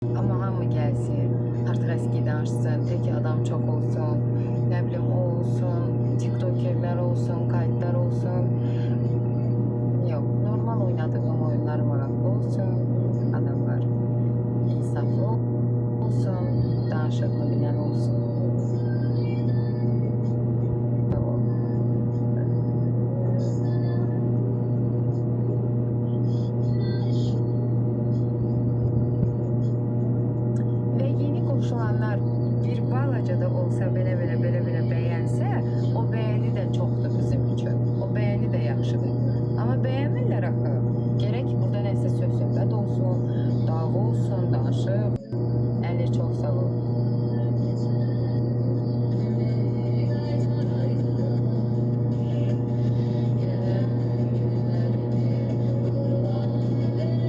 Amma hamı gəlsin, artıq əski danışsın, tək adam çox olsun, nə bilim o olsun, tiktokerlər olsun, kayıtlar olsun. Yox, normal oynadığım oyunlar maraqlı olsun, adamlar insaflı olsun, danışığını bilən olsun. Ve yeni qoşulanlar bir balaca da olsa belə bəyənsə, o bəyəni də çoxdur bizim üçün. O bəyəni də yaxşıdır. Amma bəyənmirlər axı. Gərək burada nəsə söhbət olsun, dava olsun, danışıq. Əli çox sağ ol.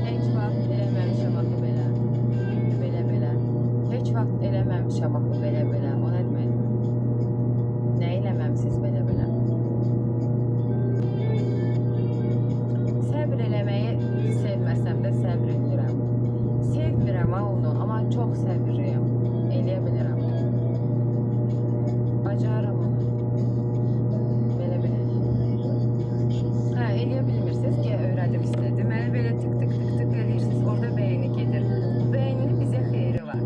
Heç vaxt eləməmişəm axı belə. Belə. Heç vaxt eləməmişəm axı belə. O nə demək? Nə eləməmisiz belə? Səbr eləməyi sevməsəm də səbr edirəm. Sevmirəm ha onu, amma çox səbirliyəm. Eləyə bilirəm. Bacarım onu. Belə. Hə, eləyə bilmirsiniz ki, öyrədim sizə. Deməli belə tık eləyirsiniz, orada bəyəni gedir. Bu bəyənin bizə xeyri var.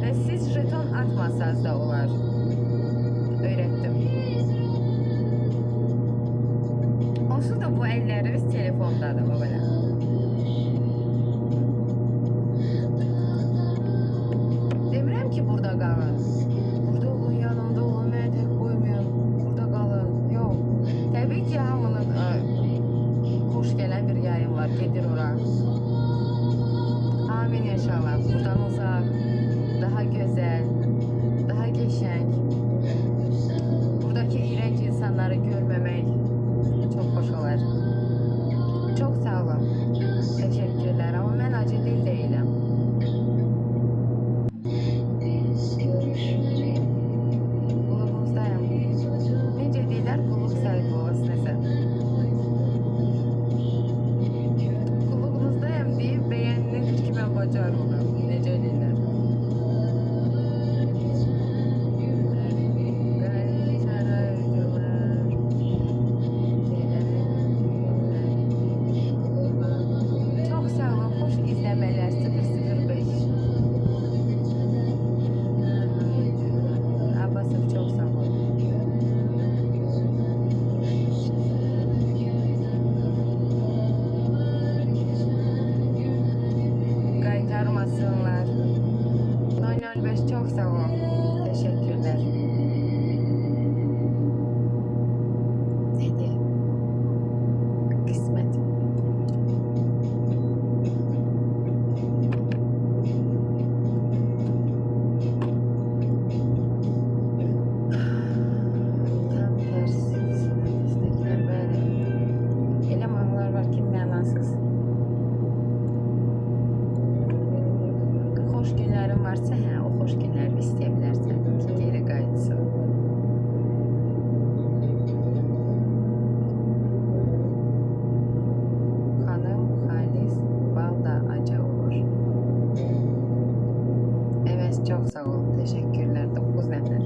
Və siz jeton atmasanız da olar. Öyrətdim. Onsuz da bu əllərimiz telefondadır o belə. Demirəm ki, burada qalın. Burada olun, yanımda olun, mənə tək qoymayın. Burada qalın. Yox. Təbii ki, hamının xoş gələn bir yayın var, gedir ora. Amin inşallah. Buradan uzaq, daha gözəl, daha geçəng. Buradaki iğrenç insanları görməmək çok hoş olar. Çok sağ olun. Teşekkürler ama ben acı dil değilim. Qulubunuzdayım. Necə deyirlər? Qulub sahibi olasın nəsə. Qulubunuzdayım deyib bəyəniniz ki mən bacarmıram. Necə deyirlər? İzlemeler 005. Abbasov çok sağ ol. Kaytarmasınlar. 005 çok sağ ol. Teşekkürler. Neydi? Kısmet. Xoş günlərin varsa, hə, o xoş günləri istəyə bilərsən ki, geri qayıtsın. Xanım xalis bal da acı olur. Evet, çox sağ ol. Teşekkürler. 9 nəfər.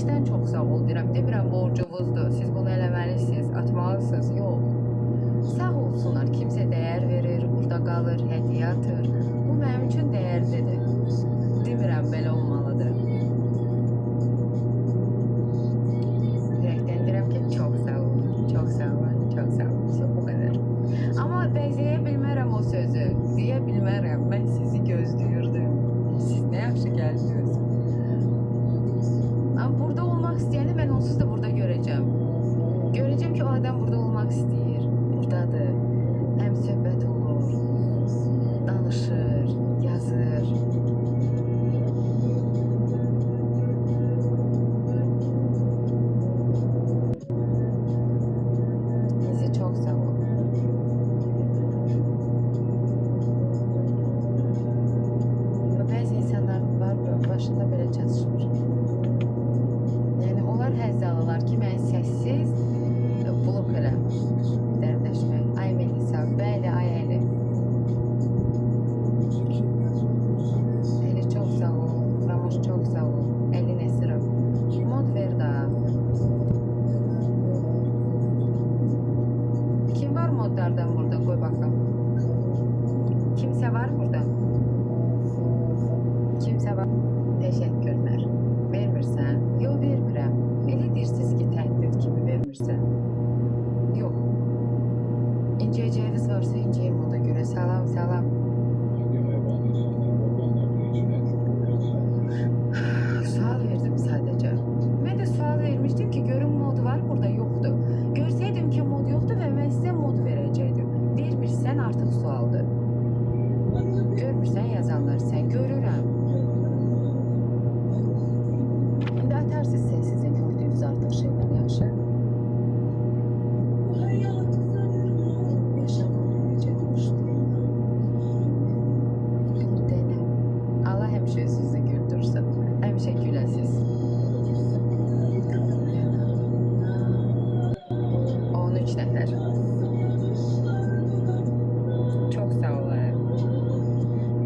İçdən çox sağ ol deyirəm. Demirəm borcumuzdur. Siz bunu eləməlisiniz, atmalısınız. Yox. Sağ olsunlar. Kimsə dəyər verir, burada qalır, hədiyyə atır. Bu mənim üçün dəyərlidir. Demirəm belə olmalıdır. Ürəkdən deyirəm ki, çox sağ olun, çox sağ olun, çox sağ olun. Bu qədər. Amma bəzəyə bilmərəm o sözü. Deyə bilmərəm. Mən sizi gözləyirdim. Siz nə yaxşı gəldiniz. Ama burada olmak istəyəni mən onsuz da burada görəcəm. Görəcəm ki, o adam burada olmaq istəyir. Buradadır. Həm söhbət olur, danışır, yazır. Bizi çox sağ ol. Bəzi insanlar var, başında belə çatışmır. Onlar həzz alırlar ki, mən səssiz blok elə dərdləşmək. Ay Melisa, bəli, ay Əli. Əli çox sağ ol, Ramoş çox sağ ol, Əli Nəsirov. Mod ver daha. Kim var modlardan burada? Qoy baxım. Kimsə var burada? Kimsə var? Təşəkkürlər. Vermirsən? Yox, vermirəm. Elə deyirsiniz ki, təhdid kimi vermirsən. Yox. İncəyəcəyiniz varsa incəyim ona görə. Salam, salam. Sual verdim sadəcə. Mən də sual vermişdim ki, görün mod var, burada yoxdur. Görsəydim ki, mod yoxdur və mən sizə mod verəcəkdim. Vermirsən, artıq sualdır. Görmürsən yazanları sən, görürəm. İndi atarsınız sən sizin gördüyünüz artıq şeylər, yaxşı? Allah həmişə sizi güldürsün. Həmişə güləsiz. 13 nəfər. Çox sağ olun.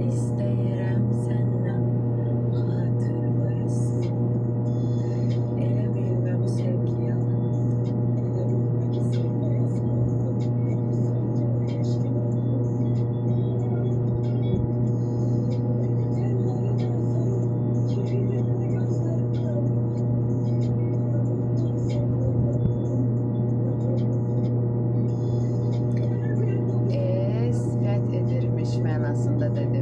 İstəyirəm səndən xatırlayasın. Elə bilməm sevgi yalan. Elə bilməm sevməyəsən. Sifət edirmiş mənasında dedi.